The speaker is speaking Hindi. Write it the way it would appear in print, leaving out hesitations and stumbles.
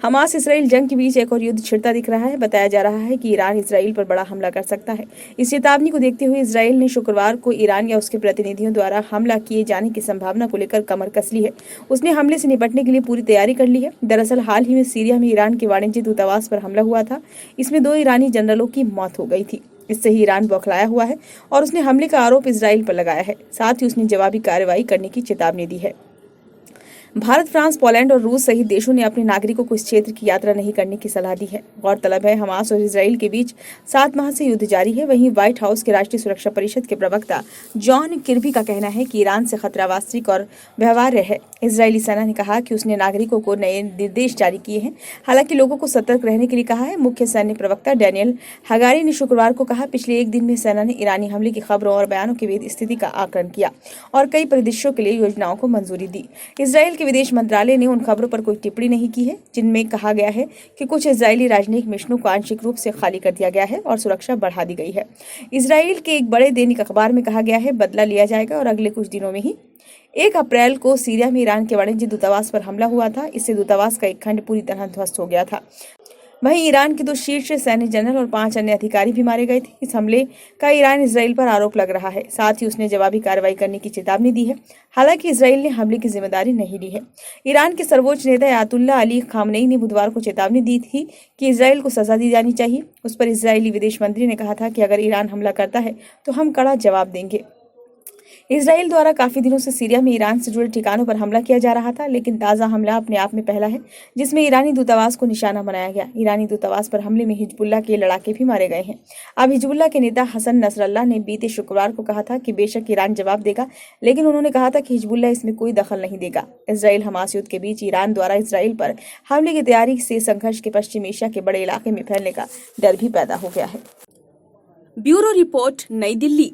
हमास इसराइल जंग के बीच एक और युद्ध छिड़ता दिख रहा है। बताया जा रहा है कि ईरान इसराइल पर बड़ा हमला कर सकता है। इस चेतावनी को देखते हुए इसराइल ने शुक्रवार को ईरान या उसके प्रतिनिधियों द्वारा हमला किए जाने की संभावना को लेकर कमर कस ली है। उसने हमले से निपटने के लिए पूरी तैयारी कर ली है। दरअसल हाल ही में सीरिया में ईरान के वाणिज्य दूतावास पर हमला हुआ था। इसमें 2 ईरानी जनरलों की मौत हो गई थी। इससे ही ईरान बौखलाया हुआ है और उसने हमले का आरोप इसराइल पर लगाया है। साथ ही उसने जवाबी कार्रवाई करने की चेतावनी दी है। भारत, फ्रांस, पोलैंड और रूस सहित देशों ने अपने नागरिकों को इस क्षेत्र की यात्रा नहीं करने की सलाह दी है। गौरतलब है, हमास और इसराइल के बीच 7 माह से युद्ध जारी है। वहीं व्हाइट हाउस के राष्ट्रीय सुरक्षा परिषद के प्रवक्ता जॉन किर्बी का कहना है कि ईरान से खतरा वास्तविक और व्यवहार्य है। इजरायली सेना ने कहा कि उसने नागरिकों को नए निर्देश जारी किए हैं, हालांकि लोगों को सतर्क रहने के लिए कहा है। मुख्य सैन्य प्रवक्ता डैनियल हगारी ने शुक्रवार को कहा, पिछले एक दिन में सेना ने ईरानी हमले की खबरों और बयानों की वेद स्थिति का आकलन किया और कई परिदृश्यों के लिए योजनाओं को मंजूरी दी। इसराइल के विदेश मंत्रालय ने उन खबरों पर कोई टिप्पणी नहीं की है जिनमें कहा गया है कि कुछ इजरायली राजनयिक मिशनों को आंशिक रूप से खाली कर दिया गया है और सुरक्षा बढ़ा दी गई है। इसराइल के एक बड़े दैनिक अखबार में कहा गया है, बदला लिया जाएगा और अगले कुछ दिनों में ही 1 अप्रैल को सीरिया में ईरान के वाणिज्य दूतावास पर हमला हुआ था। इससे दूतावास का एक खंड पूरी तरह ध्वस्त हो गया था। वहीं ईरान के 2 शीर्ष सैन्य जनरल और 5 अन्य अधिकारी भी मारे गए थे। इस हमले का ईरान इसराइल पर आरोप लग रहा है। साथ ही उसने जवाबी कार्रवाई करने की चेतावनी दी है। हालांकि इसराइल ने हमले की जिम्मेदारी नहीं ली है। ईरान के सर्वोच्च नेता अयातुल्ला अली खामनेई ने बुधवार को चेतावनी दी थी कि इसराइल को सजा दी जानी चाहिए। उस पर इसराइली विदेश मंत्री ने कहा था कि अगर ईरान हमला करता है तो हम कड़ा जवाब देंगे। इसराइल द्वारा काफी दिनों से सीरिया में ईरान से जुड़े ठिकानों पर हमला किया जा रहा था, लेकिन ताजा हमला अपने आप में पहला है जिसमें ईरानी दूतावास को निशाना बनाया गया। ईरानी दूतावास पर हमले में हिजबुल्लाह के लड़ाके भी मारे गए हैं। अब हिजबुल्लाह के नेता हसन नसरल्लाह ने बीते शुक्रवार को कहा था कि बेशक ईरान जवाब देगा, लेकिन उन्होंने कहा था कि हिजबुल्लाह इसमें कोई दखल नहीं देगा। इसराइल हमास युद्ध के बीच ईरान द्वारा इसराइल पर हमले की तैयारी से संघर्ष के पश्चिम एशिया के बड़े इलाके में फैलने का डर भी पैदा हो गया है। ब्यूरो रिपोर्ट, नई दिल्ली।